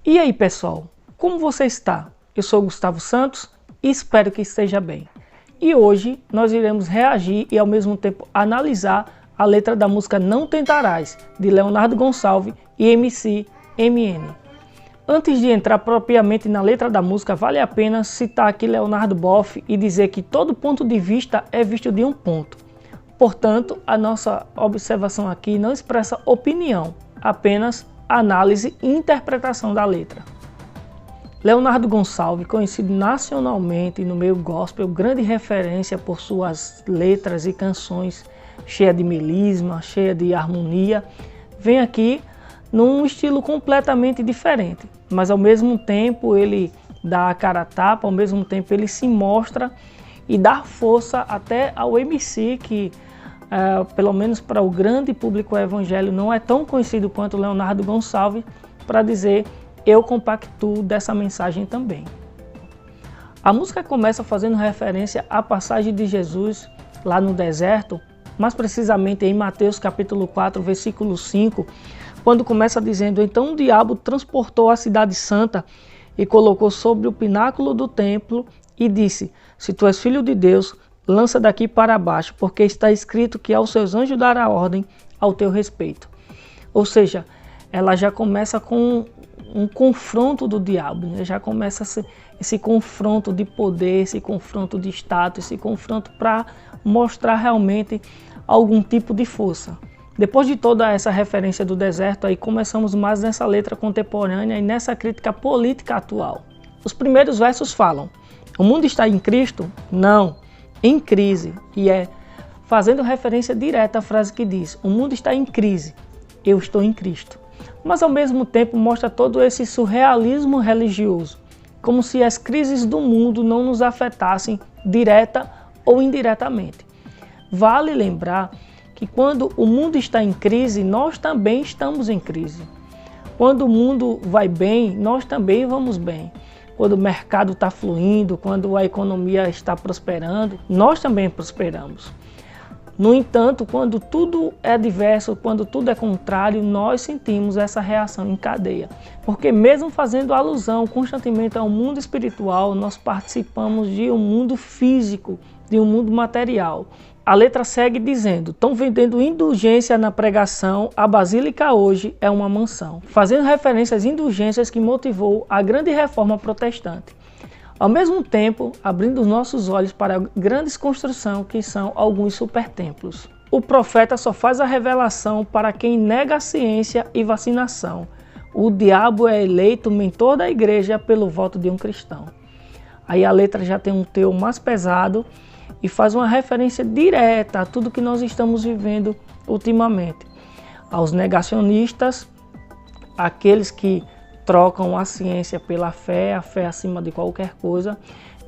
E aí pessoal, como você está? Eu sou Gustavo Santos e espero que esteja bem. E hoje nós iremos reagir e ao mesmo tempo analisar a letra da música Não Tentarás, de Leonardo Gonçalves e MC MN. Antes de entrar propriamente na letra da música, vale a pena citar aqui Leonardo Boff e dizer que todo ponto de vista é visto de um ponto. Portanto, a nossa observação aqui não expressa opinião, apenas análise e interpretação da letra. Leonardo Gonçalves, conhecido nacionalmente no meio gospel, grande referência por suas letras e canções cheias de melisma, cheia de harmonia, vem aqui num estilo completamente diferente, mas ao mesmo tempo ele dá a cara a tapa, ao mesmo tempo ele se mostra e dá força até ao MC que pelo menos para o grande público evangélico não é tão conhecido quanto Leonardo Gonçalves, para dizer eu compactuo dessa mensagem também. A música começa fazendo referência à passagem de Jesus lá no deserto, mais precisamente em Mateus capítulo 4, versículo 5, quando começa dizendo: então o diabo transportou a cidade santa e colocou sobre o pináculo do templo e disse: se tu és filho de Deus, lança daqui para baixo, porque está escrito que aos seus anjos dará ordem ao teu respeito. Ou seja, ela já começa com um confronto do diabo, né? Já começa esse confronto de poder, esse confronto de status, esse confronto para mostrar realmente algum tipo de força. Depois de toda essa referência do deserto, aí começamos mais nessa letra contemporânea e nessa crítica política atual. Os primeiros versos falam: o mundo está em Cristo? Não, em crise. E é fazendo referência direta à frase que diz: o mundo está em crise, eu estou em Cristo. Mas ao mesmo tempo mostra todo esse surrealismo religioso, como se as crises do mundo não nos afetassem direta ou indiretamente. Vale lembrar que quando o mundo está em crise, nós também estamos em crise. Quando o mundo vai bem, nós também vamos bem. Quando o mercado está fluindo, quando a economia está prosperando, nós também prosperamos. No entanto, quando tudo é adverso, quando tudo é contrário, nós sentimos essa reação em cadeia. Porque mesmo fazendo alusão constantemente ao mundo espiritual, nós participamos de um mundo físico, de um mundo material. A letra segue dizendo: estão vendendo indulgência na pregação, a Basílica hoje é uma mansão. Fazendo referência às indulgências que motivou a grande reforma protestante. Ao mesmo tempo, abrindo os nossos olhos para a grande construção que são alguns supertemplos. O profeta só faz a revelação para quem nega a ciência e vacinação. O diabo é eleito mentor da igreja pelo voto de um cristão. Aí a letra já tem um teor mais pesado e faz uma referência direta a tudo que nós estamos vivendo ultimamente. Aos negacionistas, aqueles que trocam a ciência pela fé, a fé acima de qualquer coisa,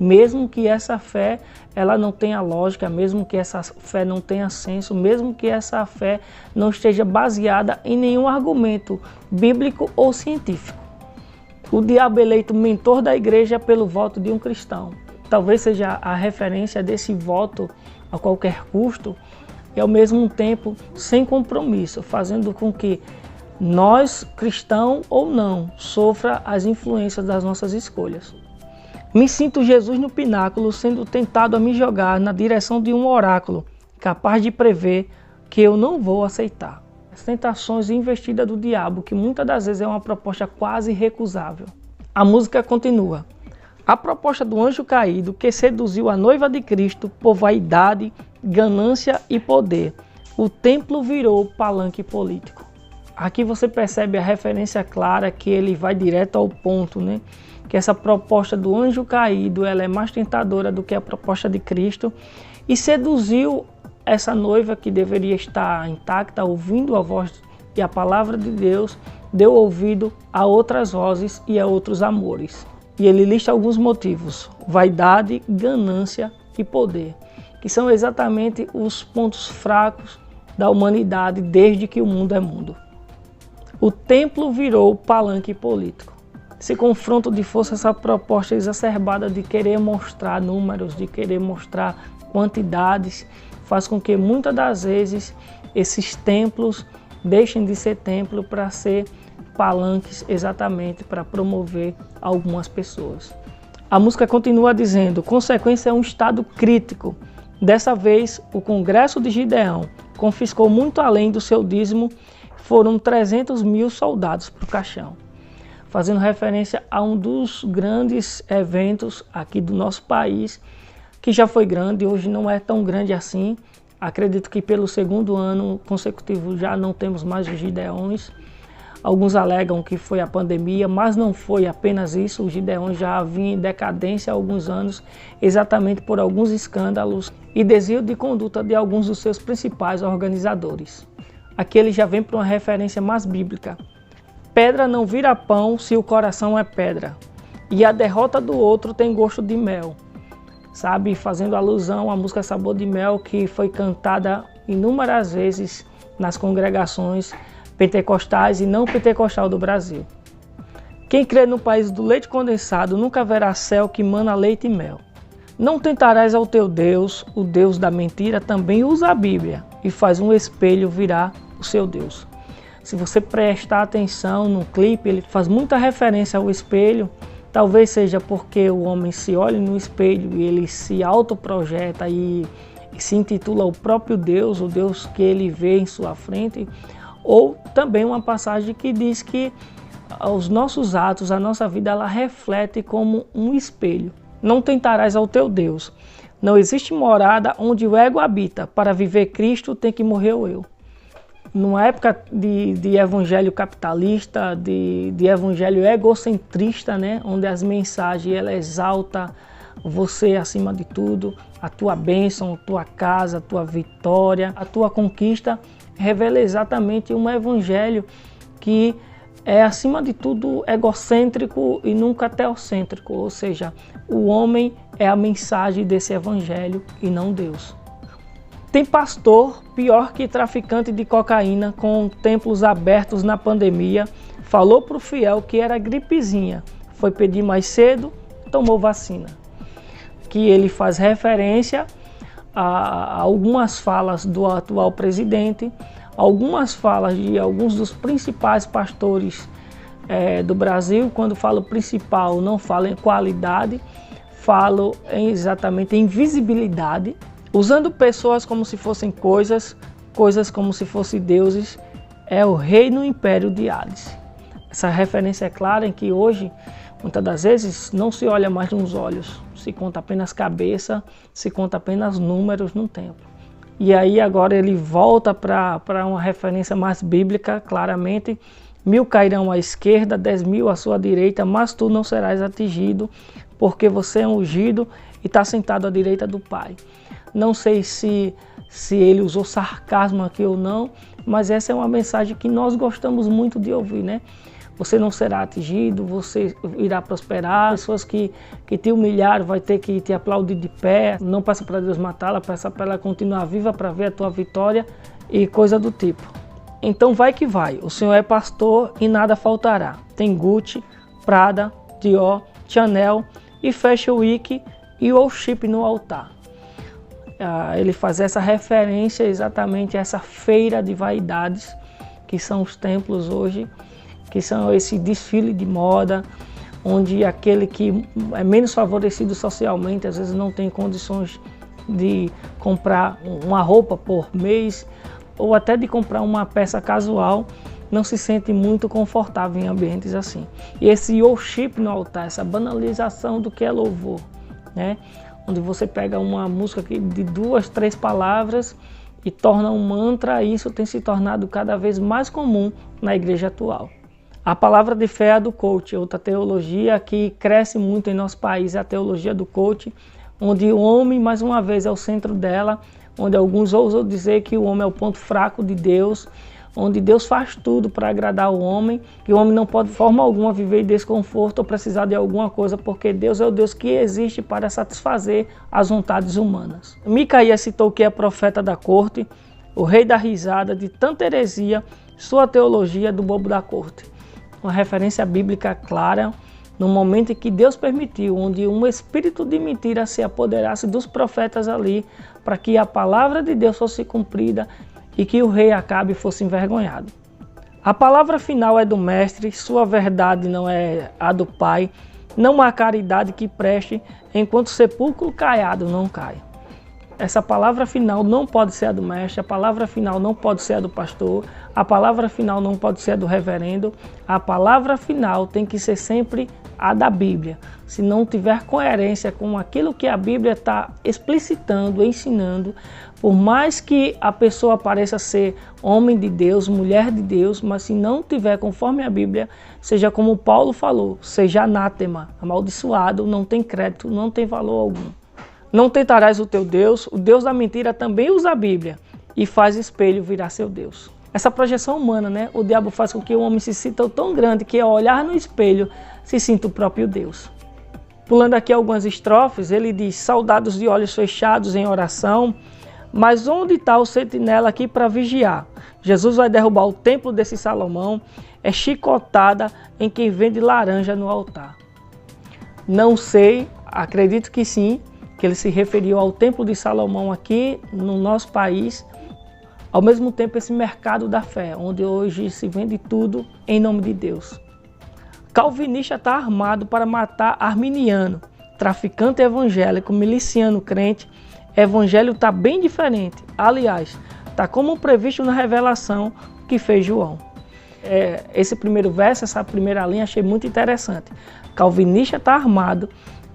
mesmo que essa fé ela não tenha lógica, mesmo que essa fé não tenha senso, mesmo que essa fé não esteja baseada em nenhum argumento bíblico ou científico. O diabo eleito mentor da igreja pelo voto de um cristão. Talvez seja a referência desse voto a qualquer custo e ao mesmo tempo sem compromisso, fazendo com que nós, cristão ou não, sofra as influências das nossas escolhas. Me sinto Jesus no pináculo sendo tentado a me jogar na direção de um oráculo, capaz de prever que eu não vou aceitar. As tentações e investidas do diabo, que muitas das vezes é uma proposta quase irrecusável. A música continua. A proposta do anjo caído que seduziu a noiva de Cristo por vaidade, ganância e poder. O templo virou palanque político. Aqui você percebe a referência clara que ele vai direto ao ponto, né? Que essa proposta do anjo caído ela é mais tentadora do que a proposta de Cristo e seduziu essa noiva que deveria estar intacta, ouvindo a voz e a palavra de Deus, deu ouvido a outras vozes e a outros amores. E ele lista alguns motivos: vaidade, ganância e poder, que são exatamente os pontos fracos da humanidade desde que o mundo é mundo. O templo virou palanque político. Esse confronto de força, essa proposta exacerbada de querer mostrar números, de querer mostrar quantidades, faz com que muitas das vezes esses templos deixem de ser templo para ser palanques exatamente para promover algumas pessoas. A música continua dizendo: consequência é um estado crítico. Dessa vez, o Congresso de Gideão confiscou muito além do seu dízimo, foram 300 mil soldados para o caixão. Fazendo referência a um dos grandes eventos aqui do nosso país, que já foi grande, hoje não é tão grande assim. Acredito que pelo segundo ano consecutivo já não temos mais os Gideões. Alguns alegam que foi a pandemia, mas não foi apenas isso. Os Gideões já vinham em decadência há alguns anos, exatamente por alguns escândalos e desvio de conduta de alguns dos seus principais organizadores. Aqui ele já vem para uma referência mais bíblica. Pedra não vira pão se o coração é pedra, e a derrota do outro tem gosto de mel. Sabe, fazendo alusão à música Sabor de Mel, que foi cantada inúmeras vezes nas congregações pentecostais e não pentecostal do Brasil. Quem crê no país do leite condensado nunca verá céu que mana leite e mel. Não tentarás ao teu Deus, o Deus da mentira também usa a Bíblia e faz um espelho virar o seu Deus. Se você prestar atenção no clipe, ele faz muita referência ao espelho. Talvez seja porque o homem se olha no espelho e ele se autoprojeta e se intitula o próprio Deus, o Deus que ele vê em sua frente. Ou também uma passagem que diz que os nossos atos, a nossa vida, ela reflete como um espelho. Não tentarás ao teu Deus. Não existe morada onde o ego habita. Para viver Cristo tem que morrer o eu. Numa época de evangelho capitalista, de evangelho egocentrista, né? Onde as mensagens ela exalta você acima de tudo, a tua bênção, a tua casa, a tua vitória, a tua conquista, revela exatamente um evangelho que é acima de tudo egocêntrico e nunca teocêntrico, ou seja, o homem é a mensagem desse evangelho e não Deus. Tem pastor pior que traficante de cocaína com templos abertos na pandemia, falou para o fiel que era gripezinha, foi pedir mais cedo, tomou vacina. Que ele faz referência a algumas falas do atual presidente, algumas falas de alguns dos principais pastores do Brasil. Quando falo principal, não falo em qualidade, falo exatamente em visibilidade, usando pessoas como se fossem coisas como se fossem deuses. É o reino império de Hades. Essa referência é clara em que hoje, muitas das vezes, não se olha mais nos olhos, se conta apenas cabeça, se conta apenas números no templo. E aí agora ele volta para uma referência mais bíblica, claramente: 1000 cairão à esquerda, 10.000 à sua direita, mas tu não serás atingido, porque você é ungido e está sentado à direita do Pai. Não sei se ele usou sarcasmo aqui ou não, mas essa é uma mensagem que nós gostamos muito de ouvir, né? Você não será atingido, você irá prosperar. Pessoas que te humilharam vai ter que te aplaudir de pé. Não peça para Deus matá-la, peça para ela continuar viva para ver a tua vitória e coisa do tipo. Então vai que vai, o Senhor é pastor e nada faltará. Tem Gucci, Prada, Dior, Chanel e Fashion Week e worship no altar. Ele faz essa referência exatamente a essa feira de vaidades que são os templos hoje, que são esse desfile de moda, onde aquele que é menos favorecido socialmente, às vezes não tem condições de comprar uma roupa por mês, ou até de comprar uma peça casual, não se sente muito confortável em ambientes assim. E esse worship no altar, essa banalização do que é louvor, né? Onde você pega uma música de 2, 3 palavras e torna um mantra, e isso tem se tornado cada vez mais comum na igreja atual. A palavra de fé é a do coach, outra teologia que cresce muito em nosso país, é a teologia do coach, onde o homem, mais uma vez, é o centro dela, onde alguns ousam dizer que o homem é o ponto fraco de Deus, onde Deus faz tudo para agradar o homem, que o homem não pode de forma alguma viver em desconforto ou precisar de alguma coisa, porque Deus é o Deus que existe para satisfazer as vontades humanas. Micaías citou que é profeta da corte, o rei da risada, de tanta heresia, sua teologia do bobo da corte. Uma referência bíblica clara, no momento em que Deus permitiu, onde um espírito de mentira se apoderasse dos profetas ali, para que a palavra de Deus fosse cumprida e que o rei Acabe fosse envergonhado. A palavra final é do Mestre, sua verdade não é a do Pai. Não há caridade que preste, enquanto o sepulcro caiado não cai. Essa palavra final não pode ser a do mestre, a palavra final não pode ser a do pastor, a palavra final não pode ser a do reverendo, a palavra final tem que ser sempre a da Bíblia. Se não tiver coerência com aquilo que a Bíblia está explicitando, ensinando, por mais que a pessoa pareça ser homem de Deus, mulher de Deus, mas se não tiver conforme a Bíblia, seja como Paulo falou, seja anátema, amaldiçoado, não tem crédito, não tem valor algum. Não tentarás o teu Deus, o Deus da mentira também usa a Bíblia e faz espelho virar seu Deus. Essa projeção humana, né? O diabo faz com que o homem se sinta tão grande que ao olhar no espelho se sinta o próprio Deus. Pulando aqui algumas estrofes, ele diz: soldados de olhos fechados em oração, mas onde está o sentinela aqui para vigiar? Jesus vai derrubar o templo desse Salomão, é chicotada em quem vende laranja no altar. Não sei, acredito que sim, que ele se referiu ao Templo de Salomão aqui no nosso país, ao mesmo tempo esse mercado da fé, onde hoje se vende tudo em nome de Deus. Calvinista está armado para matar arminiano, traficante evangélico, miliciano crente, evangelho está bem diferente. Aliás, está como previsto na revelação que fez João. Esse primeiro verso, essa primeira linha, achei muito interessante. Calvinista está armado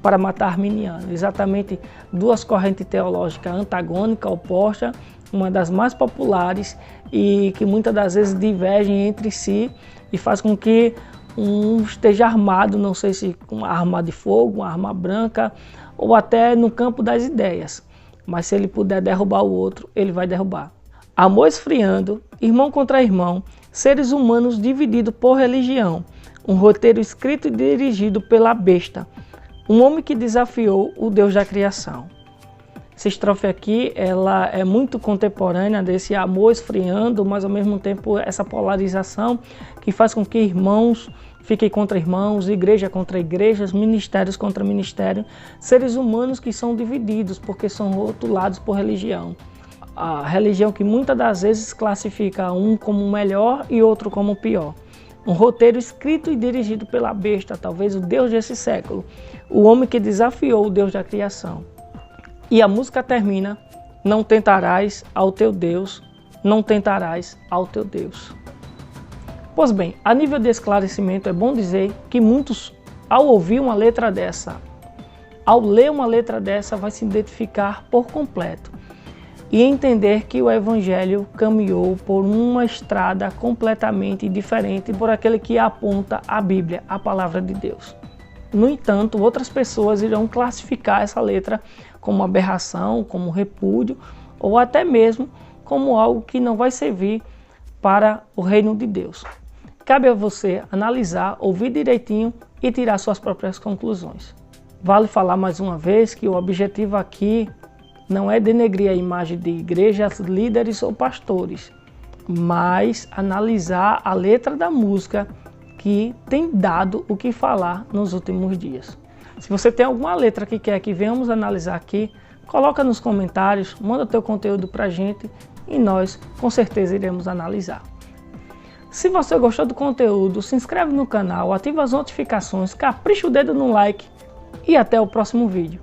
para matar arminiano. Exatamente duas correntes teológicas antagônicas, opostas, uma das mais populares e que muitas das vezes divergem entre si e faz com que um esteja armado, não sei se com uma arma de fogo, uma arma branca ou até no campo das ideias. Mas se ele puder derrubar o outro, ele vai derrubar. Amor esfriando, irmão contra irmão, seres humanos divididos por religião, um roteiro escrito e dirigido pela besta, um homem que desafiou o Deus da criação. Essa estrofe aqui, ela é muito contemporânea desse amor esfriando, mas ao mesmo tempo essa polarização que faz com que irmãos fiquem contra irmãos, igreja contra igrejas, ministérios contra ministérios, seres humanos que são divididos porque são rotulados por religião. A religião que muitas das vezes classifica um como melhor e outro como pior. Um roteiro escrito e dirigido pela besta, talvez o Deus desse século, o homem que desafiou o Deus da criação. E a música termina: não tentarás ao teu Deus, não tentarás ao teu Deus. Pois bem, a nível de esclarecimento é bom dizer que muitos, ao ouvir uma letra dessa, ao ler uma letra dessa, vai se identificar por completo e entender que o Evangelho caminhou por uma estrada completamente diferente por aquele que aponta a Bíblia, a palavra de Deus. No entanto, outras pessoas irão classificar essa letra como aberração, como repúdio, ou até mesmo como algo que não vai servir para o reino de Deus. Cabe a você analisar, ouvir direitinho e tirar suas próprias conclusões. Vale falar mais uma vez que o objetivo aqui não é denegrir a imagem de igrejas, líderes ou pastores, mas analisar a letra da música que tem dado o que falar nos últimos dias. Se você tem alguma letra que quer que venhamos analisar aqui, coloca nos comentários, manda teu conteúdo pra gente e nós com certeza iremos analisar. Se você gostou do conteúdo, se inscreve no canal, ativa as notificações, capricha o dedo no like e até o próximo vídeo.